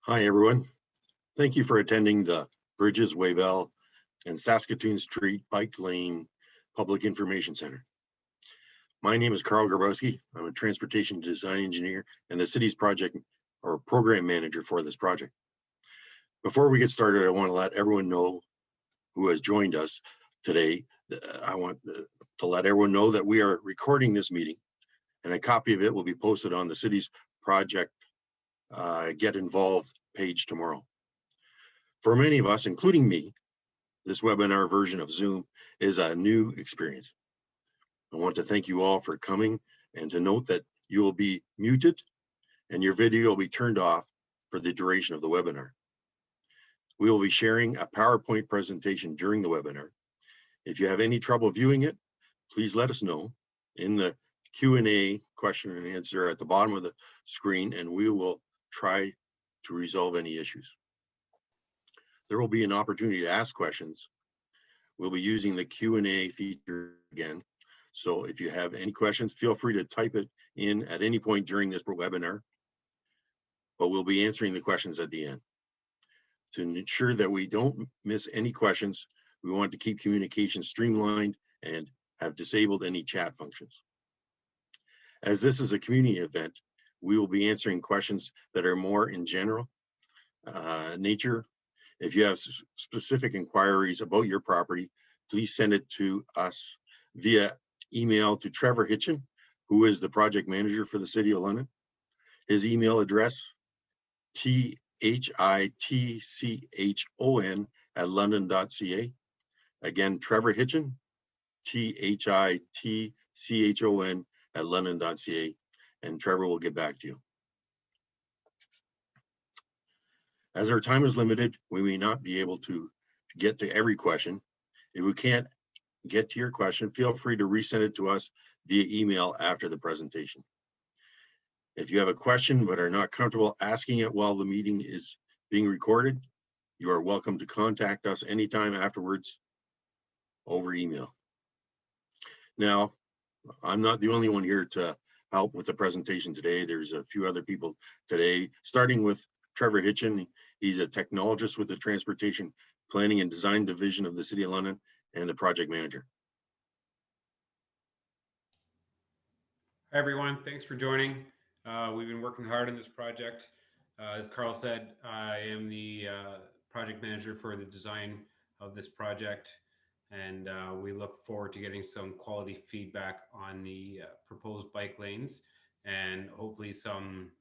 Hi, everyone. Thank you for attending the Brydges, Wavell, and Saskatoon Street Bike Lane Public Information Center. My name is Carl Grabowski. I'm a transportation design engineer and the city's project or program manager for this project. Before we get started, I want to let everyone know who has joined us today. I want to let everyone know that we are recording this meeting, and a copy of it will be posted on the city's project Get Involved page tomorrow. For many of us, including me, this webinar version of Zoom is a new experience. I want to thank you all for coming and to note that you will be muted and your video will be turned off for the duration of the webinar. We will be sharing a PowerPoint presentation during the webinar. If you have any trouble viewing it, please let us know in the Q&A question and answer at the bottom of the screen, and we will try to resolve any issues. There will be an opportunity to ask questions. We'll be using the Q&A feature again. So if you have any questions, feel free to type it in at any point during this webinar, but we'll be answering the questions at the end. To ensure that we don't miss any questions, we want to keep communication streamlined and have disabled any chat functions. As this is a community event, we will be answering questions that are more in general nature. If you have specific inquiries about your property, please send it to us via email to Trevor Hitchin, who is the project manager for the City of London. His email address, thitchon@london.ca. Again, Trevor Hitchin, thitchon@london.ca, and Trevor will get back to you. As our time is limited, we may not be able to get to every question. If we can't get to your question, feel free to resend it to us via email after the presentation. If you have a question but are not comfortable asking it while the meeting is being recorded, you are welcome to contact us anytime afterwards over email. Now, I'm not the only one here to help with the presentation today. There's a few other people today, starting with Trevor Hitchin. He's a technologist with the Transportation Planning and Design Division of the City of London and the project manager. Hi everyone, thanks for joining. We've been working hard on this project. As Carl said, I am the project manager for the design of this project, and we look forward to getting some quality feedback on the proposed bike lanes and hopefully some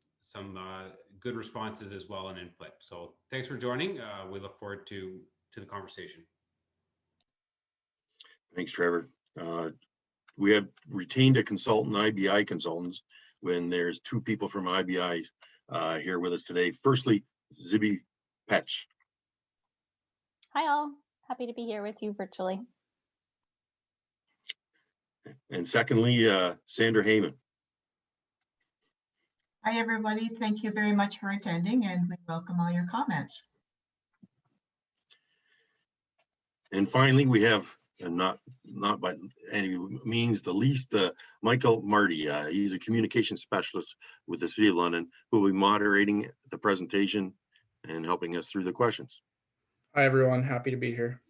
good responses as well and input. So thanks for joining. We look forward to the conversation. Thanks, Trevor. We have retained a consultant, IBI consultants, when there's two people from IBI here with us today. Firstly, Zibby Petch. Hi all, happy to be here with you virtually. And secondly, Sandra Heyman. Hi everybody, thank you very much for attending, and we welcome all your comments. And finally, we have, and not by any means the least, Michael Marty. He's a communication specialist with the City of London, who will be moderating the presentation and helping us through the questions. Hi everyone, happy to be here.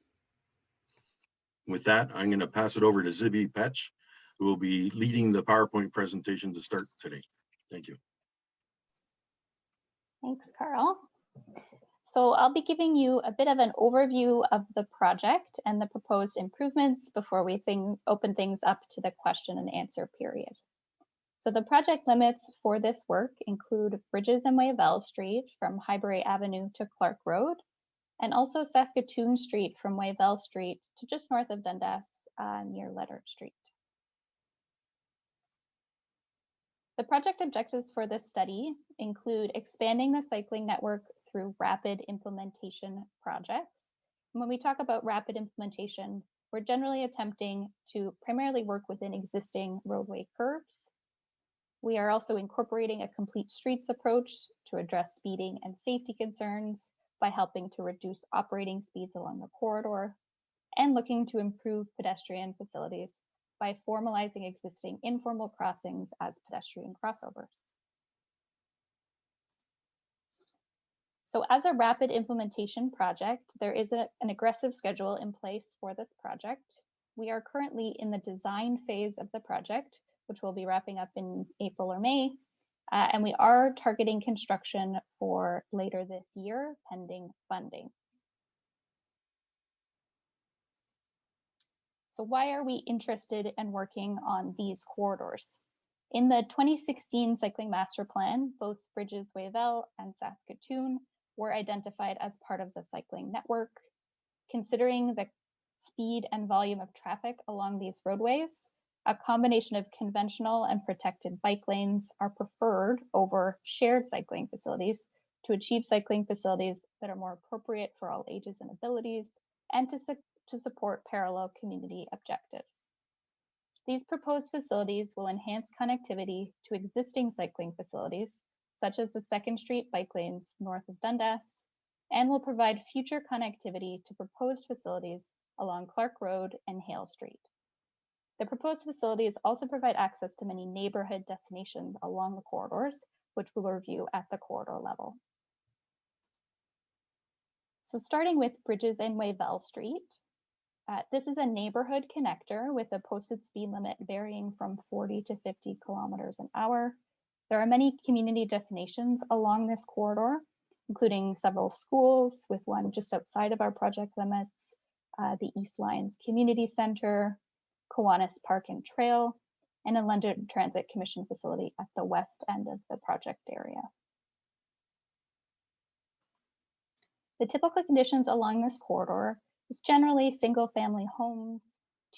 With that, I'm going to pass it over to Zibby Petch, who will be leading the PowerPoint presentation to start today. Thank you. Thanks, Carl. So I'll be giving you a bit of an overview of the project and the proposed improvements before we open things up to the question and answer period. So the project limits for this work include Brydges and Wavell Street from Highbury Avenue to Clark Road, and also Saskatoon Street from Wavell Street to just north of Dundas near Leonard Street. The project objectives for this study include expanding the cycling network through rapid implementation projects. And when we talk about rapid implementation, we're generally attempting to primarily work within existing roadway curbs. We are also incorporating a complete streets approach to address speeding and safety concerns by helping to reduce operating speeds along the corridor, and looking to improve pedestrian facilities by formalizing existing informal crossings as pedestrian crossovers. So as a rapid implementation project, there is an aggressive schedule in place for this project. We are currently in the design phase of the project, which will be wrapping up in April or May, and we are targeting construction for later this year, pending funding. So why are we interested in working on these corridors? In the 2016 Cycling Master Plan, both Brydges, Wavell, and Saskatoon were identified as part of the cycling network. Considering the speed and volume of traffic along these roadways, a combination of conventional and protected bike lanes are preferred over shared cycling facilities to achieve cycling facilities that are more appropriate for all ages and abilities and to support parallel community objectives. These proposed facilities will enhance connectivity to existing cycling facilities, such as the 2nd Street bike lanes north of Dundas, and will provide future connectivity to proposed facilities along Clark Road and Hale Street. The proposed facilities also provide access to many neighborhood destinations along the corridors, which we'll review at the corridor level. So starting with Brydges and Wavell Street, this is a neighborhood connector with a posted speed limit varying from 40 to 50 kilometers an hour. There are many community destinations along this corridor, including several schools, with one just outside of our project limits, the East Lines Community Center, Kiwanis Park and Trail, and a London Transit Commission facility at the west end of the project area. The typical conditions along this corridor is generally single-family homes,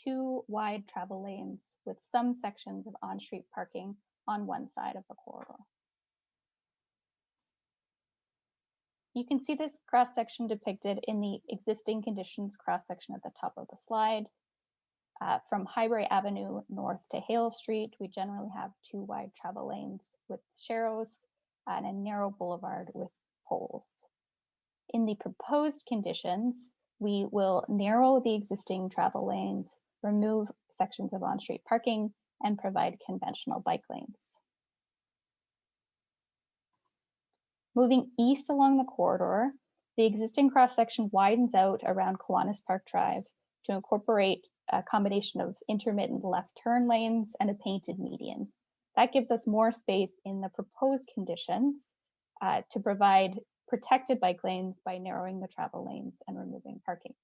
2 wide travel lanes with some sections of on-street parking on one side of the corridor. You can see this cross-section depicted in the existing conditions cross-section at the top of the slide. From Highbury Avenue north to Hale Street, we generally have 2 wide travel lanes with sharrows and a narrow boulevard with poles. In the proposed conditions, we will narrow the existing travel lanes, remove sections of on-street parking, and provide conventional bike lanes. Moving east along the corridor, the existing cross-section widens out around Kiwanis Park Drive to incorporate a combination of intermittent left turn lanes and a painted median. That gives us more space in the proposed conditions to provide protected bike lanes by narrowing the travel lanes and removing parking.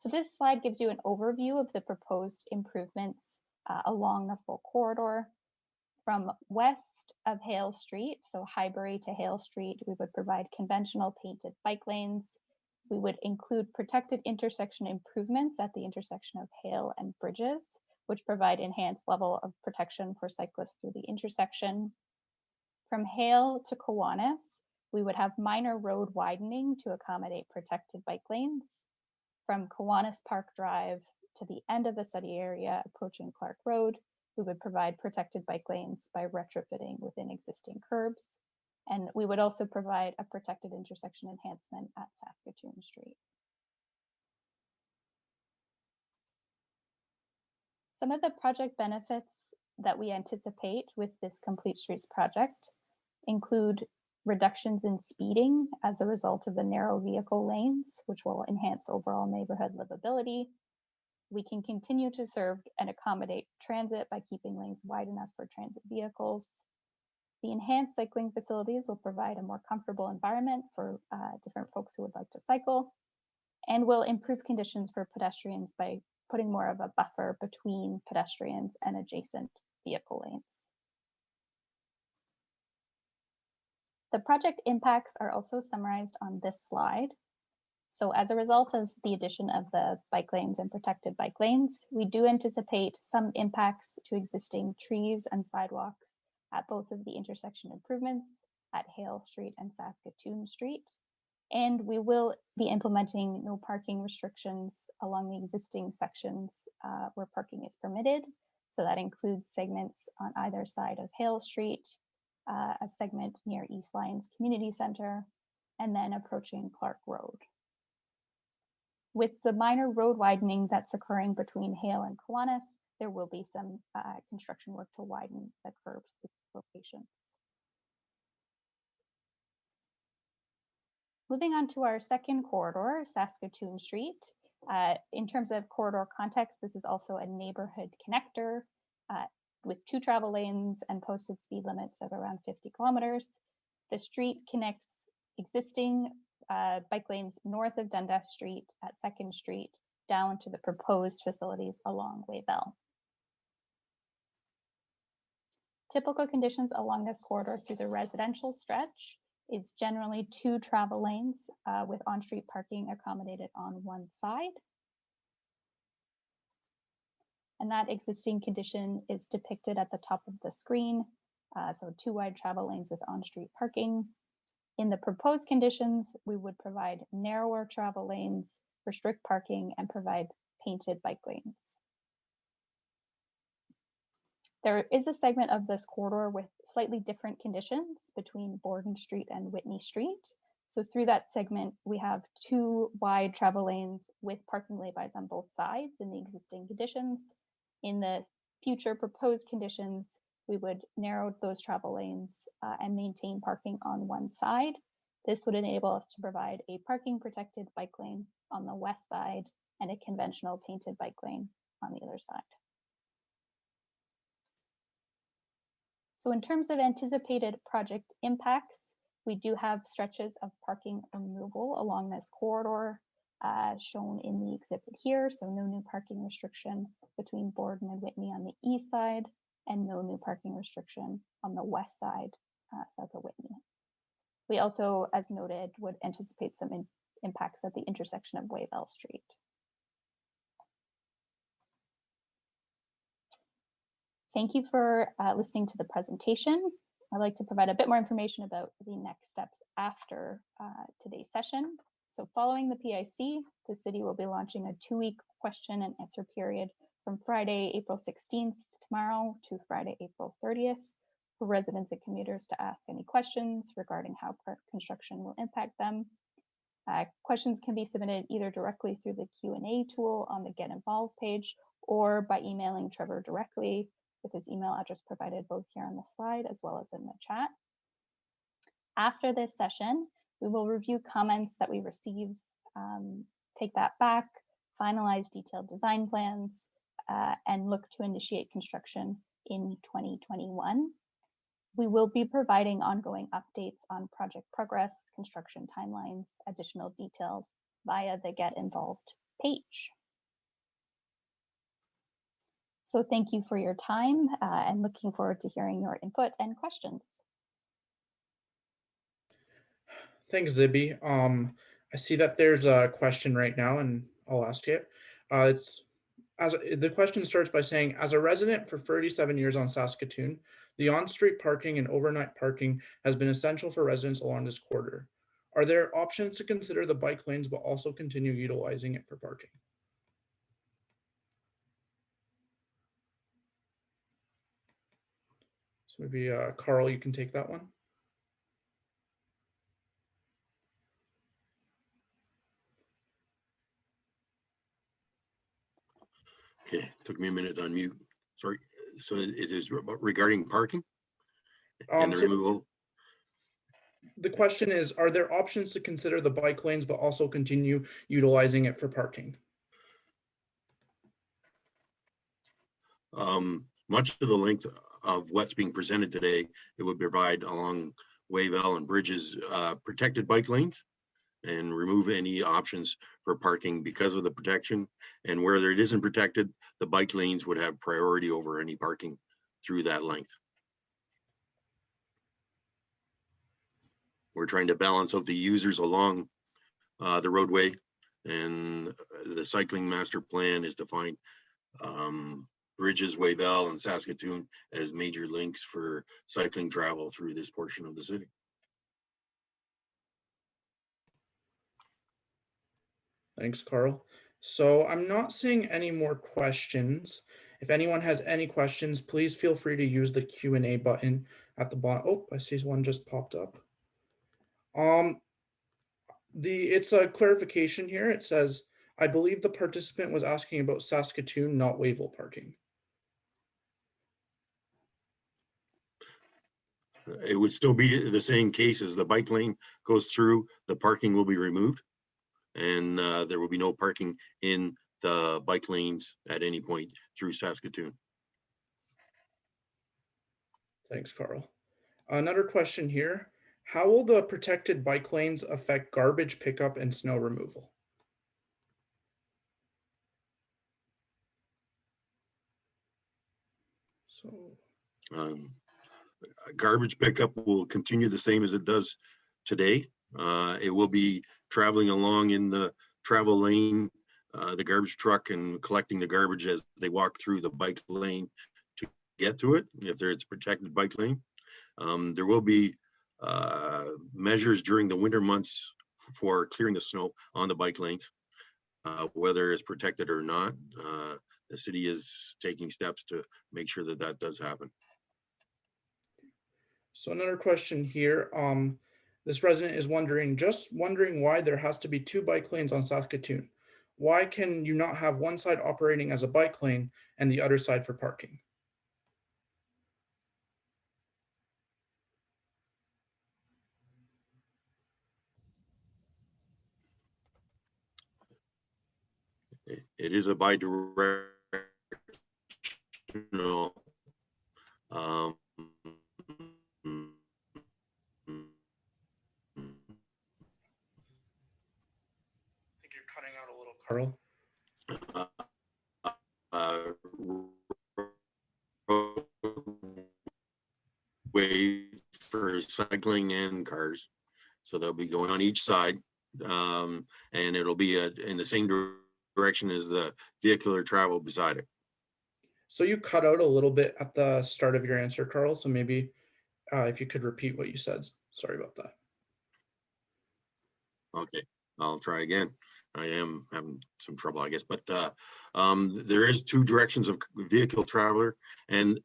So this slide gives you an overview of the proposed improvements along the full corridor. From west of Hale Street, so Highbury to Hale Street, we would provide conventional painted bike lanes. We would include protected intersection improvements at the intersection of Hale and Brydges, which provide enhanced level of protection for cyclists through the intersection. From Hale to Kiwanis, we would have minor road widening to accommodate protected bike lanes. From Kiwanis Park Drive to the end of the study area approaching Clark Road, we would provide protected bike lanes by retrofitting within existing curbs. And we would also provide a protected intersection enhancement at Saskatoon Street. Some of the project benefits that we anticipate with this Complete Streets project include reductions in speeding as a result of the narrow vehicle lanes, which will enhance overall neighborhood livability. We can continue to serve and accommodate transit by keeping lanes wide enough for transit vehicles. The enhanced cycling facilities will provide a more comfortable environment for different folks who would like to cycle, and will improve conditions for pedestrians by putting more of a buffer between pedestrians and adjacent vehicle lanes. The project impacts are also summarized on this slide. So as a result of the addition of the bike lanes and protected bike lanes, we do anticipate some impacts to existing trees and sidewalks at both of the intersection improvements at Hale Street and Saskatoon Street. And we will be implementing no parking restrictions along the existing sections where parking is permitted. So that includes segments on either side of Hale Street, a segment near East Lines Community Center, and then approaching Clark Road. With the minor road widening that's occurring between Hale and Kiwanis, there will be some construction work to widen the curbs to locations. Moving on to our second corridor, Saskatoon Street. In terms of corridor context, this is also a neighborhood connector with 2 travel lanes and posted speed limits of around 50 kilometers. The street connects existing bike lanes north of Dundas Street at 2nd Street down to the proposed facilities along Wavell. Typical conditions along this corridor through the residential stretch is generally 2 travel lanes with on-street parking accommodated on one side. And that existing condition is depicted at the top of the screen. So 2 wide travel lanes with on-street parking. In the proposed conditions, we would provide narrower travel lanes, restrict parking, and provide painted bike lanes. There is a segment of this corridor with slightly different conditions between Borden Street and Whitney Street. So through that segment, we have 2 wide travel lanes with parking laybys on both sides in the existing conditions. In the future proposed conditions, we would narrow those travel lanes and maintain parking on one side. This would enable us to provide a parking protected bike lane on the west side and a conventional painted bike lane on the other side. So in terms of anticipated project impacts, we do have stretches of parking removal along this corridor shown in the exhibit here. So no new parking restriction between Borden and Whitney on the east side, and no new parking restriction on the west side, south of Whitney. We also, as noted, would anticipate some impacts at the intersection of Wavell Street. Thank you for listening to the presentation. I'd like to provide a bit more information about the next steps after today's session. So following the PIC, the city will be launching a 2-week question and answer period from Friday, April 16th, tomorrow, to Friday, April 30th, for residents and commuters to ask any questions regarding how park construction will impact them. Questions can be submitted either directly through the Q&A tool on the Get Involved page or by emailing Trevor directly with his email address provided both here on the slide as well as in the chat. After this session, we will review comments that we receive, take that back, finalize detailed design plans, and look to initiate construction in 2021. We will be providing ongoing updates on project progress, construction timelines, additional details via the Get Involved page. So thank you for your time and looking forward to hearing your input and questions. Thanks, Zibby. I see that there's a question right now, and I'll ask it. The question starts by saying, as a resident for 37 years on Saskatoon, the on-street parking and overnight parking has been essential for residents along this corridor. Are there options to consider the bike lanes but also continue utilizing it for parking? So maybe Carl, you can take that one. Okay, took me a minute to unmute. Sorry. So it is regarding parking and the removal. The question is, are there options to consider the bike lanes but also continue utilizing it for parking? Much of the length of what's being presented today, it would provide along Wavell and Brydges protected bike lanes and remove any options for parking because of the protection. And where it isn't protected, the bike lanes would have priority over any parking through that length. We're trying to balance out the users along the roadway, and the cycling master plan is to find Brydges, Wavell, and Saskatoon as major links for cycling travel through this portion of the city. Thanks, Carl. So I'm not seeing any more questions. If anyone has any questions, please feel free to use the Q&A button at the bottom. Oh, I see one just popped up. It's a clarification here. It says, I believe the participant was asking about Saskatoon, not Wavell parking. It would still be the same case as the bike lane goes through, the parking will be removed. And there will be no parking in the bike lanes at any point through Saskatoon. Thanks, Carl. Another question here. How will the protected bike lanes affect garbage pickup and snow removal? So, Garbage pickup will continue the same as it does today. It will be traveling along in the travel lane, the garbage truck, and collecting the garbage as they walk through the bike lane to get to it, if it's protected bike lane. There will be measures during the winter months for clearing the snow on the bike lanes, whether it's protected or not. The city is taking steps to make sure that that does happen. so another question here. This resident is wondering why there has to be two bike lanes on Saskatoon. Why can you not have one side operating as a bike lane and the other side for parking? It is a bi-directional. Um, I think you're cutting out a little, Carl. Way for cycling and cars, so they'll be going on each side, and it'll be in the same direction as the vehicular travel beside it. So you cut out a little bit at the start of your answer, Carl. So maybe if you could repeat what you said. Sorry about that. Okay, I'll try again. I am having some trouble, I guess, but there is two directions of vehicle traveler, and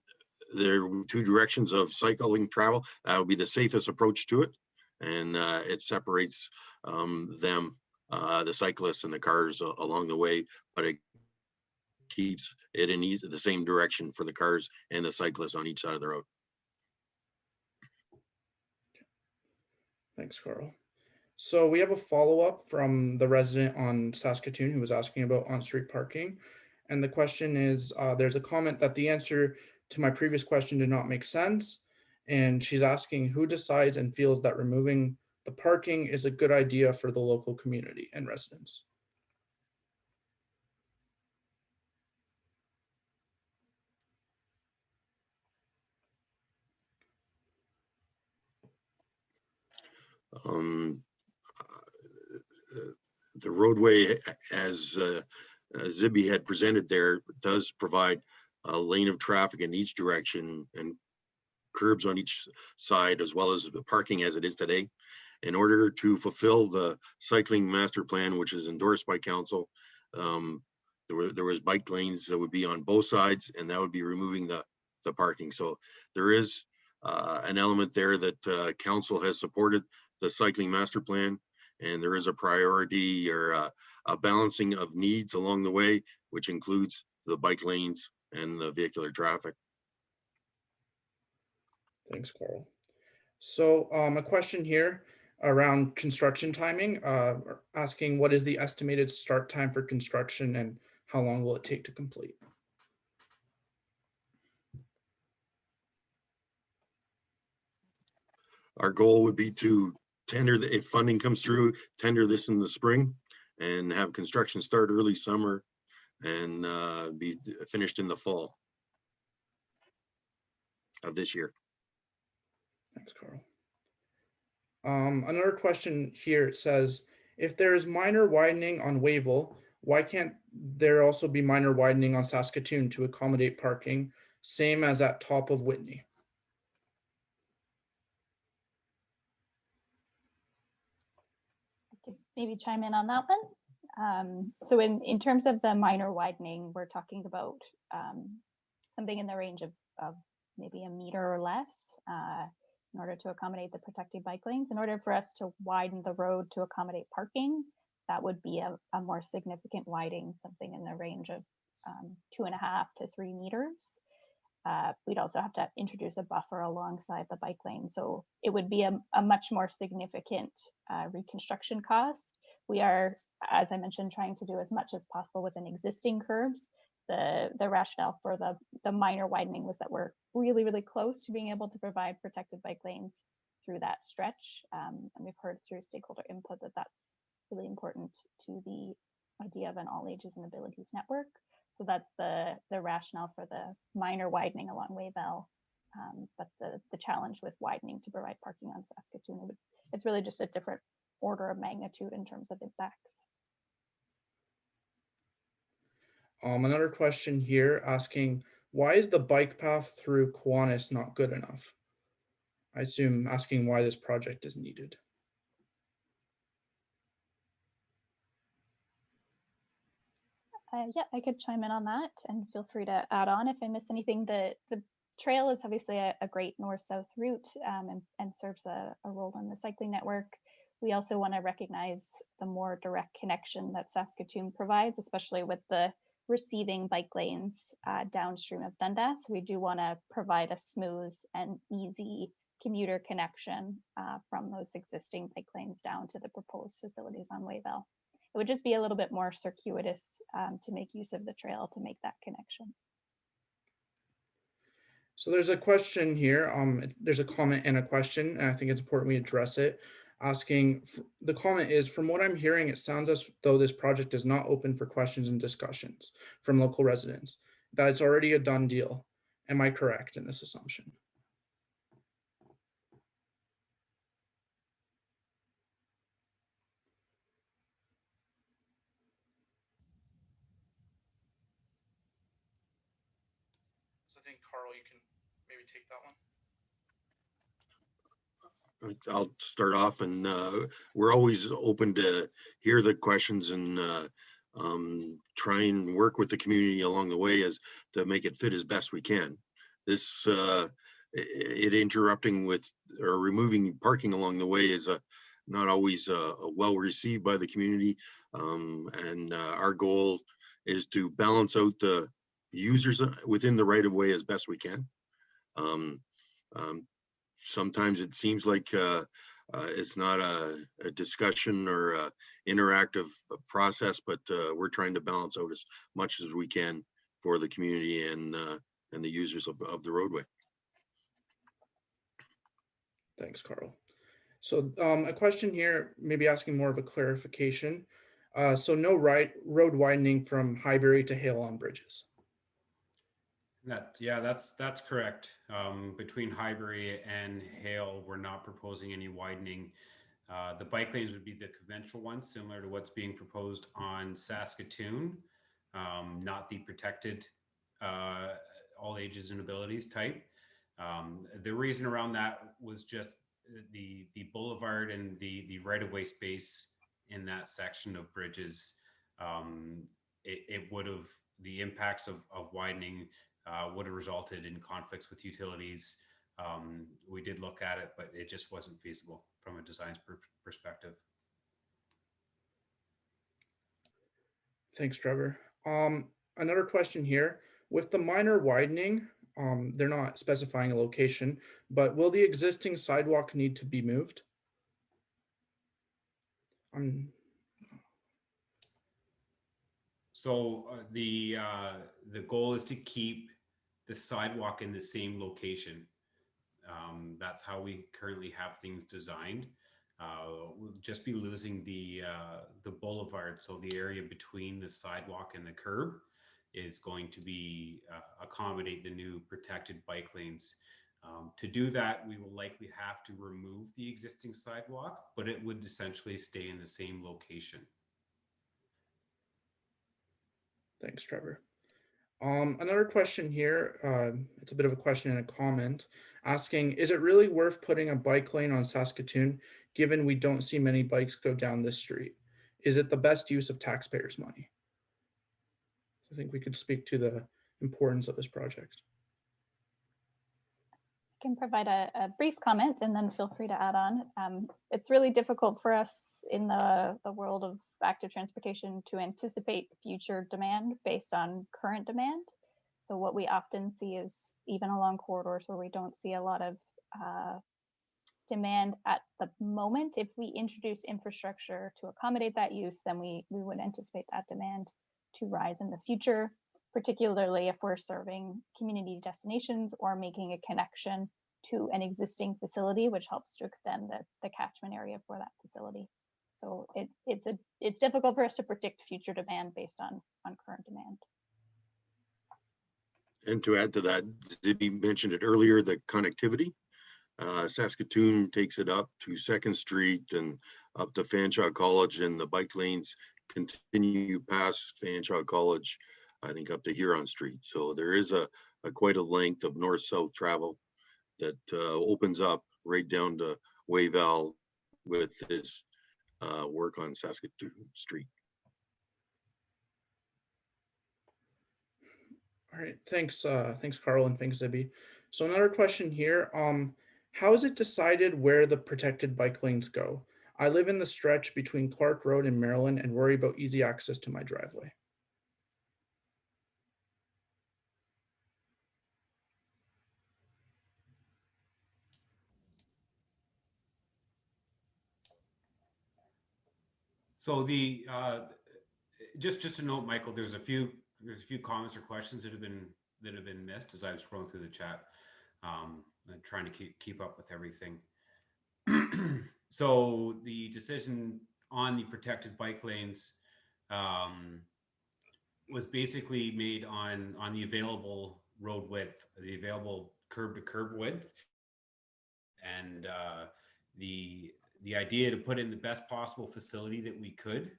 there are two directions of cycling travel. That would be the safest approach to it, and it separates them, the cyclists and the cars along the way, but it keeps it in the same direction for the cars and the cyclists on each side of the road. Thanks, Carl. So we have a follow-up from the resident on Saskatoon who was asking about on-street parking. And the question is, there's a comment that the answer to my previous question did not make sense. And she's asking who decides and feels that removing the parking is a good idea for the local community and residents. The roadway, as Zibby had presented there, does provide a lane of traffic in each direction and curbs on each side, as well as the parking as it is today. In order to fulfill the cycling master plan, which is endorsed by council, there was bike lanes that would be on both sides, and that would be removing the parking. So there is an element there that council has supported the cycling master plan, and there is a priority or a balancing of needs along the way, which includes the bike lanes and the vehicular traffic. Thanks, Carl. So a question here around construction timing, asking what is the estimated start time for construction and how long will it take to complete? Our goal would be to tender, if funding comes through, tender this in the spring and have construction start early summer and be finished in the fall of this year. Thanks, Carl. Another question here, it says, if there is minor widening on Wavell, why can't there also be minor widening on Saskatoon to accommodate parking, same as at top of Whitney? I could maybe chime in on that one. So in terms of the minor widening, we're talking about something in the range of maybe a meter or less in order to accommodate the protected bike lanes. In order for us to widen the road to accommodate parking, that would be a more significant widening, something in the range of 2.5 to 3 meters. we'd also have to introduce a buffer alongside the bike lane. So it would be a much more significant reconstruction cost. We are, as I mentioned, trying to do as much as possible within existing curbs. The rationale for the minor widening was that we're really, really close to being able to provide protected bike lanes through that stretch. And we've heard through stakeholder input that that's really important to the idea of an all ages and abilities network. So that's the rationale for the minor widening along Wavell. But the challenge with widening to provide parking on Saskatoon, it's really just a different order of magnitude in terms of impacts. Another question here asking, why is the bike path through Kiwanis not good enough? I assume asking why this project is needed. Yeah, I could chime in on that, and feel free to add on if I miss anything. The trail is obviously a great north-south route and serves a role in the cycling network. We also want to recognize the more direct connection that Saskatoon provides, especially with the receiving bike lanes downstream of Dundas. We do want to provide a smooth and easy commuter connection from those existing bike lanes down to the proposed facilities on Wavell. It would just be a little bit more circuitous to make use of the trail to make that connection. So there's a question here. There's a comment and a question, and I think it's important we address it. Asking, the comment is, from what I'm hearing, it sounds as though this project is not open for questions and discussions from local residents, that it's already a done deal. Am I correct in this assumption? So I think, Carl, you can maybe take that one. I'll start off, and we're always open to hear the questions and try and work with the community along the way as to make it fit as best we can. This it interrupting with or removing parking along the way is not always well received by the community, and our goal is to balance out the users within the right of way as best we can. Sometimes it seems like it's not a discussion or a interactive process, but we're trying to balance out as much as we can for the community and the users of the roadway. Thanks, Carl. So a question here, maybe asking more of a clarification. So no road widening from Highbury to Hale on Brydges. That's correct. Between Highbury and Hale, we're not proposing any widening. The bike lanes would be the conventional ones, similar to what's being proposed on Saskatoon, not the protected all ages and abilities type. The reason around that was just the boulevard and the right-of-way space in that section of Brydges. It would have, the impacts of widening would have resulted in conflicts with utilities. We did look at it, but it just wasn't feasible from a design perspective. Thanks, Trevor. Another question here. With the minor widening, they're not specifying a location, but will the existing sidewalk need to be moved? So the goal is to keep the sidewalk in the same location. That's how we currently have things designed. We'll just be losing the boulevard, so the area between the sidewalk and the curb is going to be accommodate the new protected bike lanes. To do that, we will likely have to remove the existing sidewalk, but it would essentially stay in the same location. Thanks, Trevor. Another question here, it's a bit of a question and a comment, asking, is it really worth putting a bike lane on Saskatoon, given we don't see many bikes go down this street? Is it the best use of taxpayers' money? I think we could speak to the importance of this project. I can provide a brief comment and then feel free to add on. It's really difficult for us in the world of active transportation to anticipate future demand based on current demand. So what we often see is, even along corridors where we don't see a lot of demand at the moment, if we introduce infrastructure to accommodate that use, then we would anticipate that demand to rise in the future, particularly if we're serving community destinations or making a connection to an existing facility, which helps to extend the catchment area for that facility. So it's difficult for us to predict future demand based on current demand. And to add to that, Zibby mentioned it earlier, the connectivity. Saskatoon takes it up to 2nd Street and up to Fanshawe College, and the bike lanes continue past Fanshawe College, I think up to Huron Street. So there is a quite a length of north-south travel that opens up right down to Wavell with this work on Saskatoon Street. All right, thanks, Carl, and thanks, Zibby. So another question here, how is it decided where the protected bike lanes go? I live in the stretch between Clark Road and Maryland and worry about easy access to my driveway. So the just to note, Michael, there's a few comments or questions that have been missed as I was scrolling through the chat, and trying to keep up with everything. So the decision on the protected bike lanes was basically made on the available road width, the available curb to curb width, and the idea to put in the best possible facility that we could,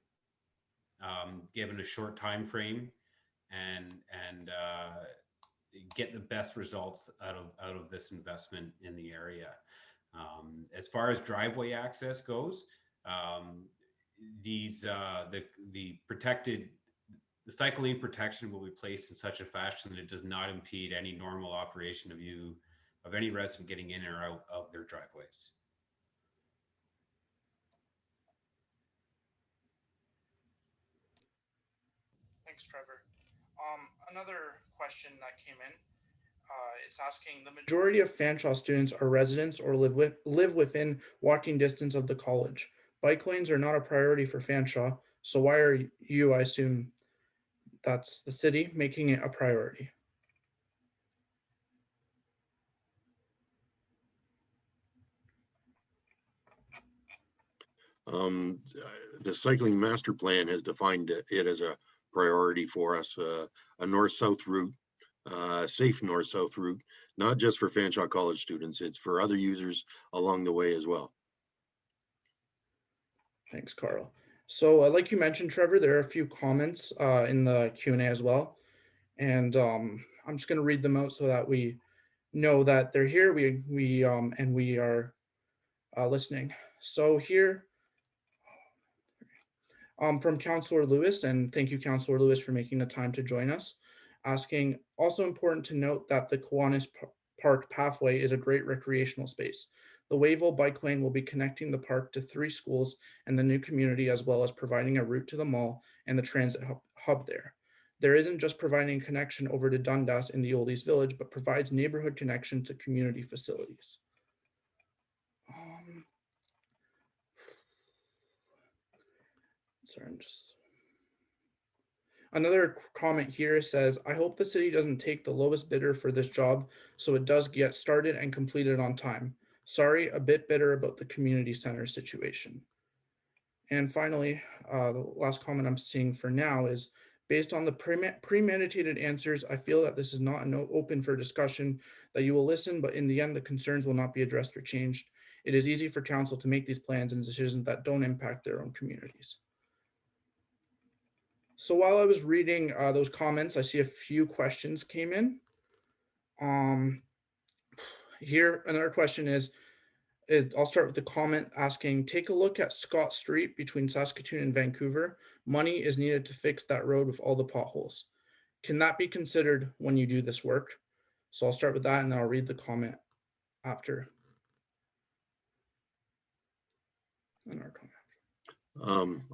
given a short time frame, and get the best results out of this investment in the area. As far as driveway access goes, the cycle lane protection will be placed in such a fashion that it does not impede any normal operation of any resident getting in or out of their driveways. Thanks, Trevor. Another question that came in is asking, the majority of Fanshawe students are residents or live within walking distance of the college. Bike lanes are not a priority for Fanshawe, so why are you, I assume that's the city, making it a priority? The cycling master plan has defined it as a priority for us, a north-south route, safe north-south route, not just for Fanshawe College students, it's for other users along the way as well. Thanks, Carl. So like you mentioned, Trevor, there are a few comments in the Q&A as well. And I'm just going to read them out so that we know that they're here, and we are listening. So here, from Councillor Lewis, and thank you, Councillor Lewis, for making the time to join us, asking, also important to note that the Kiwanis Park pathway is a great recreational space. The Wavell bike lane will be connecting the park to 3 schools and the new community, as well as providing a route to the mall and the transit hub there. There isn't just providing a connection over to Dundas in the Oldies Village, but provides neighborhood connection to community facilities. Sorry, Another comment here says, I hope the city doesn't take the lowest bidder for this job so it does get started and completed on time. Sorry, a bit bitter about the community center situation. And finally, the last comment I'm seeing for now is, based on the premeditated answers, I feel that this is not open for discussion, that you will listen, but in the end, the concerns will not be addressed or changed. It is easy for council to make these plans and decisions that don't impact their own communities. So while I was reading those comments, I see a few questions came in. Here, another question is, I'll start with the comment asking, take a look at Scott Street between Saskatoon and Vancouver. Money is needed to fix that road with all the potholes. Can that be considered when you do this work? So I'll start with that and then I'll read the comment after.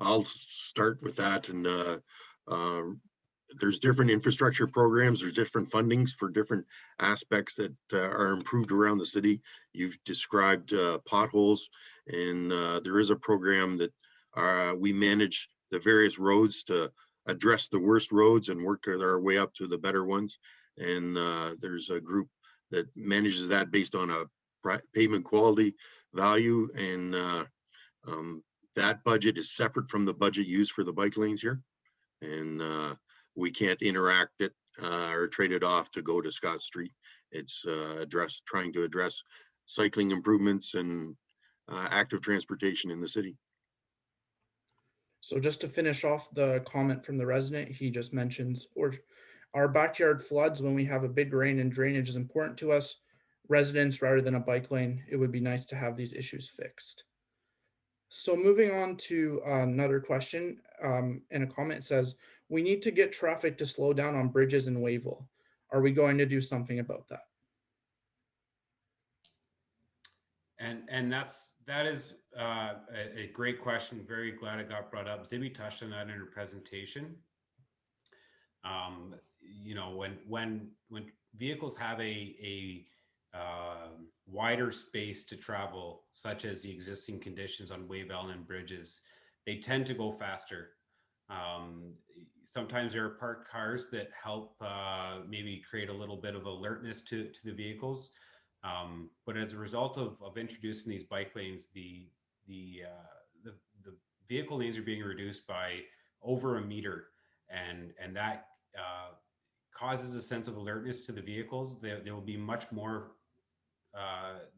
I'll start with that, and there's different infrastructure programs, there's different fundings for different aspects that are improved around the city. You've described potholes, and there is a program that we manage the various roads to address the worst roads and work our way up to the better ones. And there's a group that manages that based on a pavement quality value, and that budget is separate from the budget used for the bike lanes here. And we can't interact it or trade it off to go to Scott Street. It's trying to address cycling improvements and active transportation in the city. So just to finish off the comment from the resident, he just mentions, or our backyard floods when we have a big rain, and drainage is important to us residents rather than a bike lane. It would be nice to have these issues fixed. So moving on to another question, and a comment says, we need to get traffic to slow down on Brydges and Wavell. Are we going to do something about that? And that is a great question. Very glad it got brought up. Zibby touched on that in her presentation. You know, when vehicles have a wider space to travel, such as the existing conditions on Wavell and Brydges, they tend to go faster. Sometimes there are parked cars that help maybe create a little bit of alertness to the vehicles. But as a result of introducing these bike lanes, the vehicle lanes are being reduced by over a meter, and that causes a sense of alertness to the vehicles. There will be much more.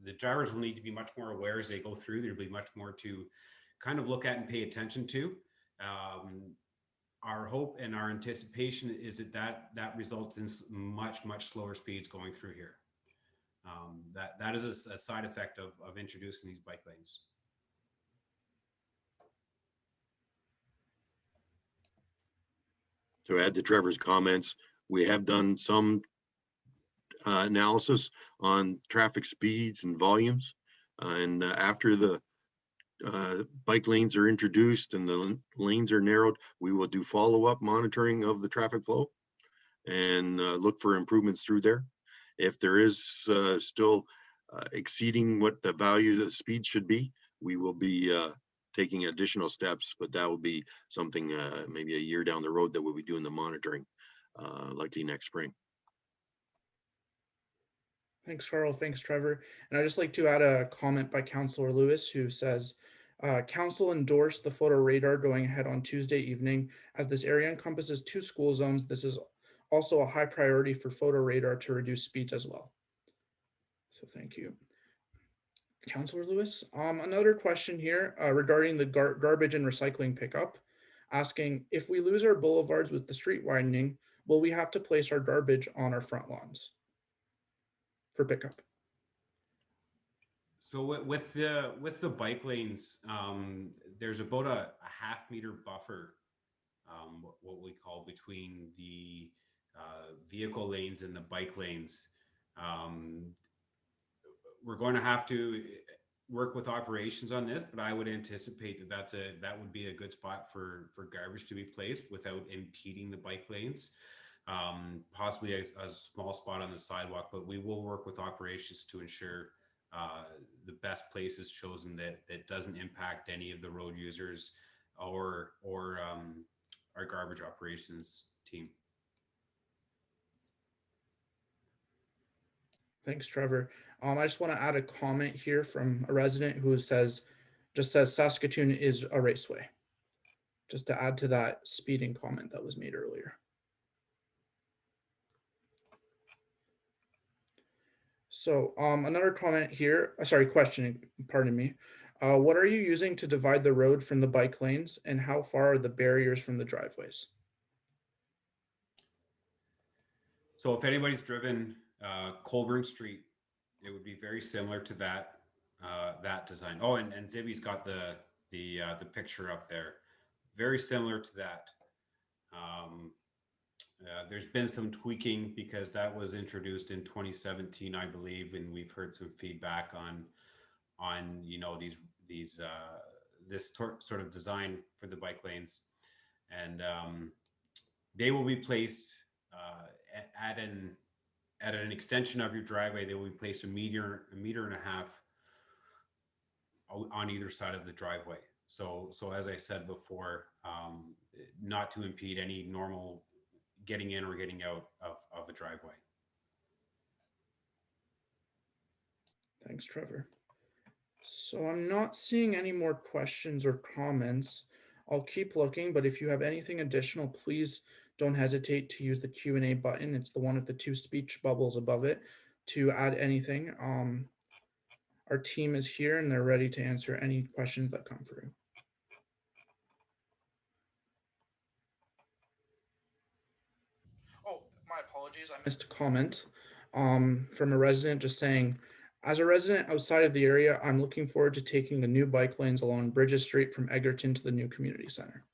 The drivers will need to be much more aware as they go through. There'll be much more to kind of look at and pay attention to. Our hope and our anticipation is that results in much slower speeds going through here. That is a side effect of introducing these bike lanes. To add to Trevor's comments, we have done some analysis on traffic speeds and volumes. And after the bike lanes are introduced and the lanes are narrowed, we will do follow-up monitoring of the traffic flow and look for improvements through there. If there is still exceeding what the value of the speed should be, we will be taking additional steps, but that will be something maybe a year down the road that we'll be doing the monitoring likely next spring. Thanks, Carl. Thanks, Trevor. And I'd just like to add a comment by Councillor Lewis, who says, Council endorsed the photo radar going ahead on Tuesday evening. As this area encompasses 2 school zones, this is also a high priority for photo radar to reduce speeds as well. So thank you. Councillor Lewis, another question here regarding the garbage and recycling pickup, asking if we lose our boulevards with the street widening, will we have to place our garbage on our front lawns for pickup? So with the bike lanes, there's about a half-meter buffer, what we call between the vehicle lanes and the bike lanes. We're going to have to work with operations on this, but I would anticipate that would be a good spot for garbage to be placed without impeding the bike lanes. Possibly a small spot on the sidewalk, but we will work with operations to ensure the best place is chosen that doesn't impact any of the road users or our garbage operations team. Thanks, Trevor. I just want to add a comment here from a resident who says Saskatoon is a raceway. Just to add to that speeding comment that was made earlier. So another comment here, question, pardon me. What are you using to divide the road from the bike lanes, and how far are the barriers from the driveways? So if anybody's driven Colburn Street, it would be very similar to that design. Oh, and Zibby's got the picture up there. Very similar to that. There's been some tweaking because that was introduced in 2017, I believe, and we've heard some feedback on this sort of design for the bike lanes. And They will be placed at an extension of your driveway. They will be placed a meter and a half on either side of the driveway. So as I said before, not to impede any normal getting in or getting out of a driveway. Thanks, Trevor. So I'm not seeing any more questions or comments. I'll keep looking, but if you have anything additional, please don't hesitate to use the Q&A button. It's the one with the 2 speech bubbles above it to add anything. Our team is here and they're ready to answer any questions that come through. Oh, my apologies. I missed a comment from a resident just saying, as a resident outside of the area, I'm looking forward to taking the new bike lanes along Brydges Street from Egerton to the new community center.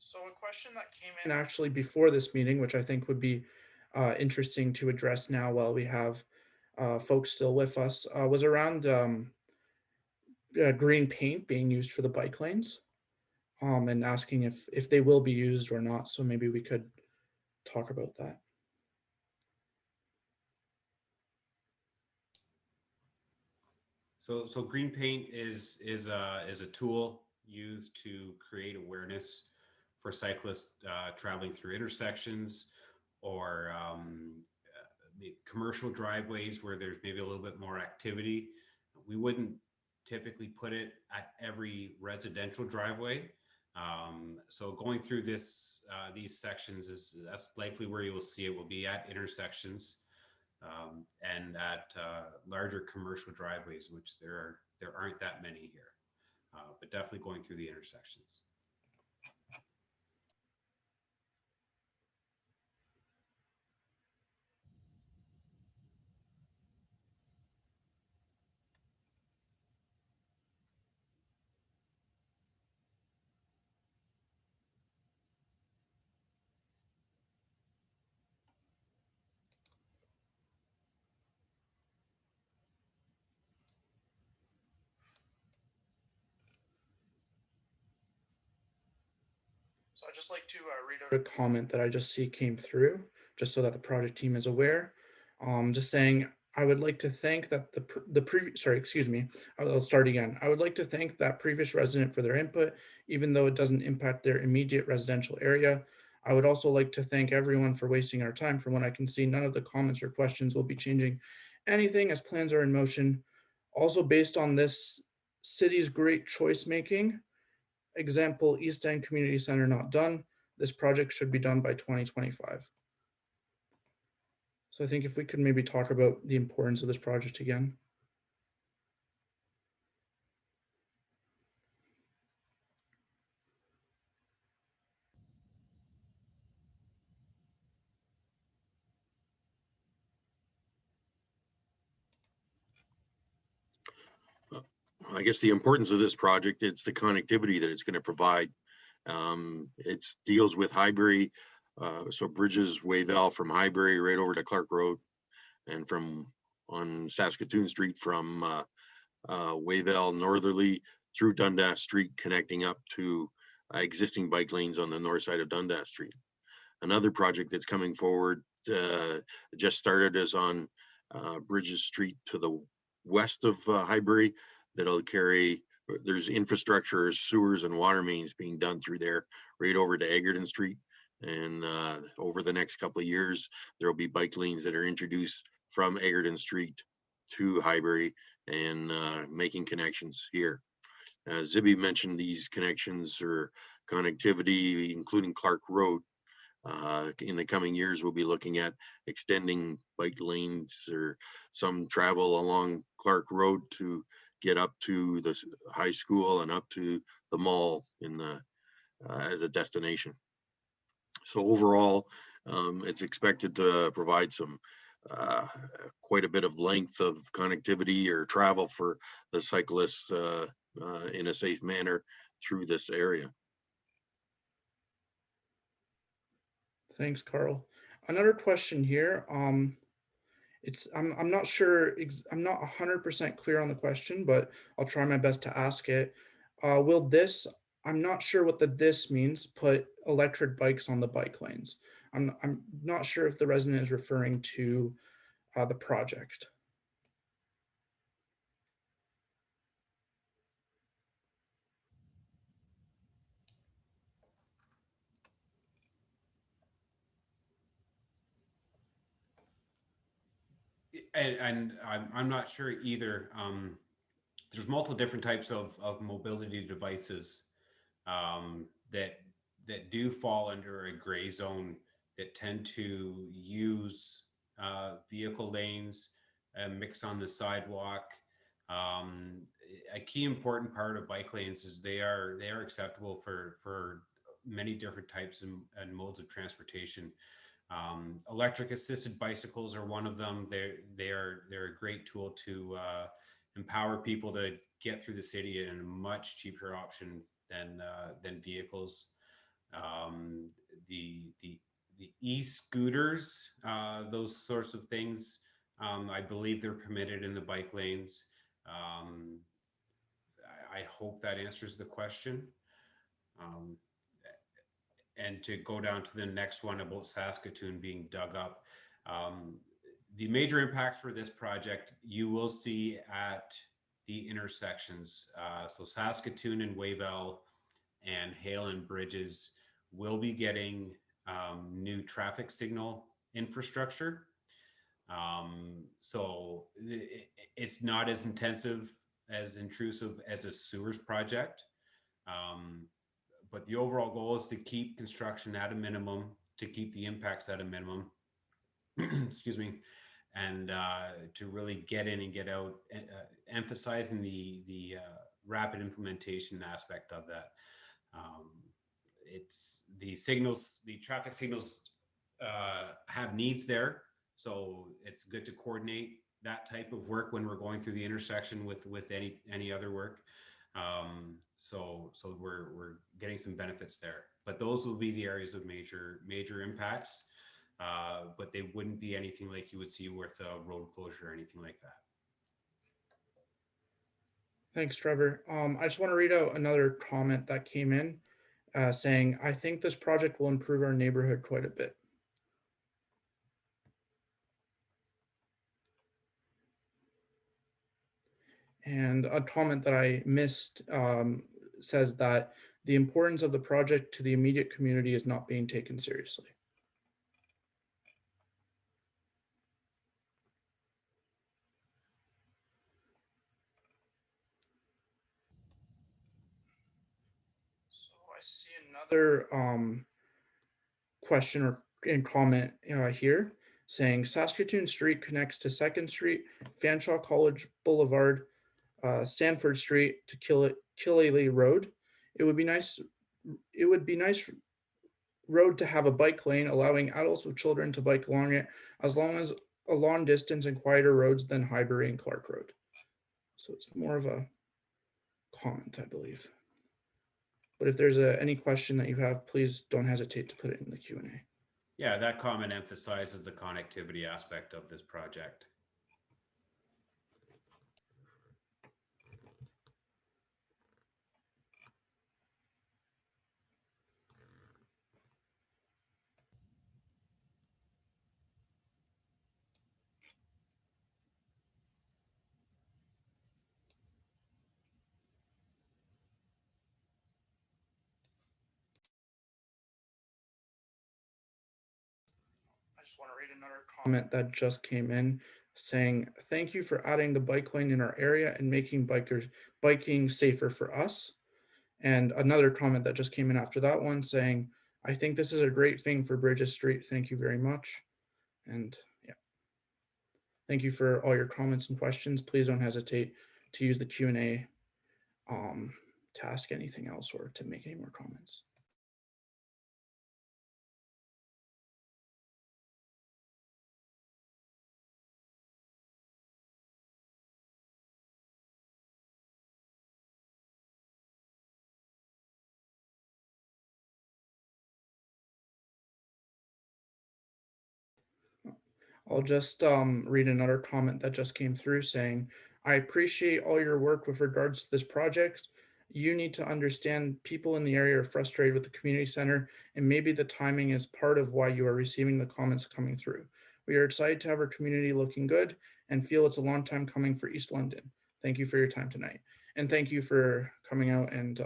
So a question that came in actually before this meeting, which I think would be interesting to address now while we have folks still with us, was around green paint being used for the bike lanes, and asking if they will be used or not. So maybe we could talk about that. So green paint is a tool used to create awareness for cyclists traveling through intersections or commercial driveways where there's maybe a little bit more activity. We wouldn't typically put it at every residential driveway. So going through these sections that's likely where you will see it. Will be at intersections. And at larger commercial driveways, which there aren't that many here, but definitely going through the intersections. So I'd just like to read out a comment that I just see came through, just so that the project team is aware. Just saying, I would like to thank that I'll start again. I would like to thank that previous resident for their input, even though it doesn't impact their immediate residential area. I would also like to thank everyone for wasting our time. From what I can see, none of the comments or questions will be changing anything as plans are in motion. Also, based on this city's great choice making, example, East End Community Center not done. This project should be done by 2025. So I think if we could maybe talk about the importance of this project again. I guess the importance of this project, it's the connectivity that it's going to provide. It deals with Highbury, so Brydges, Wavell from Highbury right over to Clark Road, and from on Saskatoon Street from Wavell northerly through Dundas Street, connecting up to existing bike lanes on the north side of Dundas Street. Another project that's coming forward, just started, is on Brydges Street to the west of Highbury, that'll carry, there's infrastructure, sewers and water mains being done through there right over to Egerton Street. And over the next couple of years, there'll be bike lanes that are introduced from Egerton Street to Highbury and making connections here. Zibby mentioned these connections or connectivity, including Clark Road. In the coming years, we'll be looking at extending bike lanes or some travel along Clark Road to get up to the high school and up to the mall in the as a destination. So overall, it's expected to provide some quite a bit of length of connectivity or travel for the cyclists in a safe manner through this area. Thanks, Carl. Another question here. I'm not sure. I'm not 100% clear on the question, but I'll try my best to ask it. Will this? I'm not sure what the this means. Put electric bikes on the bike lanes. I'm not sure if the resident is referring to the project. And I'm not sure either. There's multiple different types of mobility devices that do fall under a gray zone, that tend to use vehicle lanes and mix on the sidewalk. A key important part of bike lanes is they are acceptable for many different types and modes of transportation. Electric assisted bicycles are one of them. They're a great tool to empower people to get through the city in a much cheaper option than vehicles. The e-scooters, those sorts of things, I believe they're permitted in the bike lanes. I hope that answers the question. And to go down to the next one about Saskatoon being dug up, the major impacts for this project you will see at the intersections. So Saskatoon and Wavell and Hale and Brydges will be getting new traffic signal infrastructure. So it's not as intensive, as intrusive as a sewers project. But the overall goal is to keep construction at a minimum, to keep the impacts at a minimum, excuse me, and to really get in and get out, emphasizing the rapid implementation aspect of that. It's the signals, the traffic signals have needs there. So it's good to coordinate that type of work when we're going through the intersection with any other work. So we're getting some benefits there, but those will be the areas of major impacts. But they wouldn't be anything like you would see with a road closure or anything like that. Thanks, Trevor. I just want to read out another comment that came in saying, I think this project will improve our neighborhood quite a bit. And a comment that I missed says that the importance of the project to the immediate community is not being taken seriously. So I see another question or in comment here. saying Saskatoon Street connects to 2nd Street, Fanshawe College Boulevard, Sanford Street to Killaley Road. It would be nice. It would be nice road to have a bike lane, allowing adults with children to bike along it, as long as a long distance and quieter roads than Highbury and Clark Road. So it's more of a comment, I believe. But if there's any question that you have, please don't hesitate to put it in the Q&A. Yeah, that comment emphasizes the connectivity aspect of this project. I just want to read another comment that just came in saying, thank you for adding the bike lane in our area and making biking safer for us. And another comment that just came in after that one saying, I think this is a great thing for Brydges Street. Thank you very much. And yeah, thank you for all your comments and questions. Please don't hesitate to use the Q&A to ask anything else or to make any more comments. I'll just read another comment that just came through saying, I appreciate all your work with regards to this project. You need to understand people in the area are frustrated with the community center, and maybe the timing is part of why you are receiving the comments coming through. We are excited to have our community looking good and feel it's a long time coming for East London. Thank you for your time tonight. And thank you for coming out and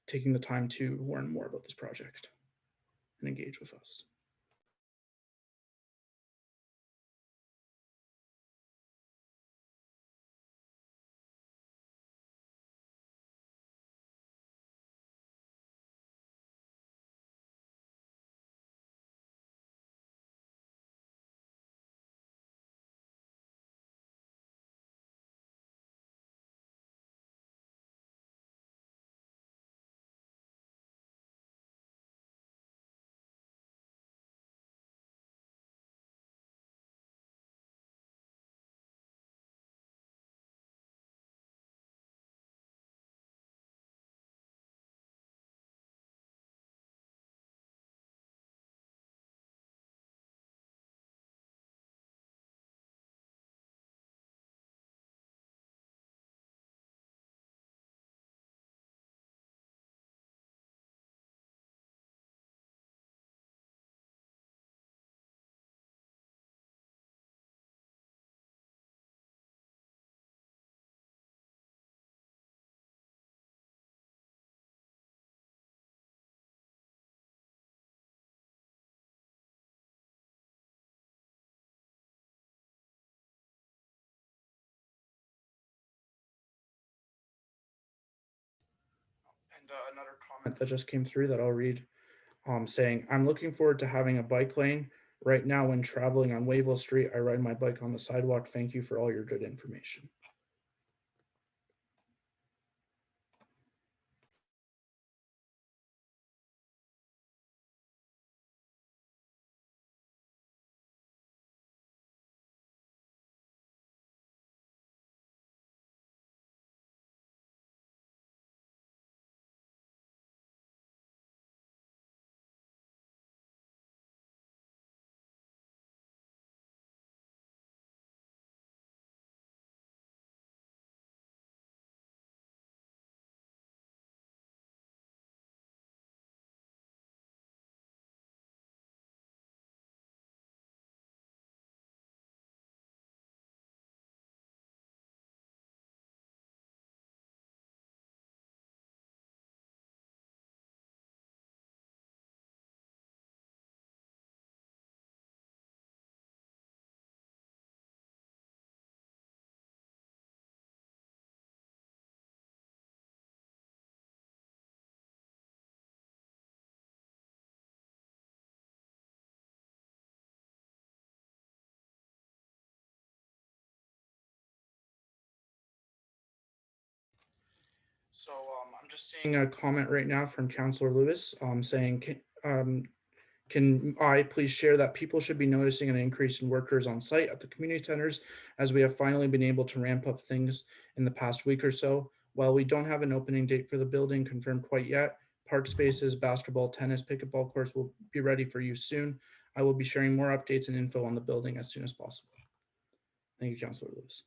taking the time to learn more about this project and engage with us. And another comment that just came through that I'll read, saying, I'm looking forward to having a bike lane. Right now, when traveling on Wavell Street, I ride my bike on the sidewalk. Thank you for all your good information. So I'm just seeing a comment right now from Councillor Lewis saying, can I please share that people should be noticing an increase in workers on site at the community centers as we have finally been able to ramp up things in the past week or so. While we don't have an opening date for the building confirmed quite yet, park spaces, basketball, tennis, pickleball courts will be ready for use soon. I will be sharing more updates and info on the building as soon as possible. Thank you, Councillor Lewis.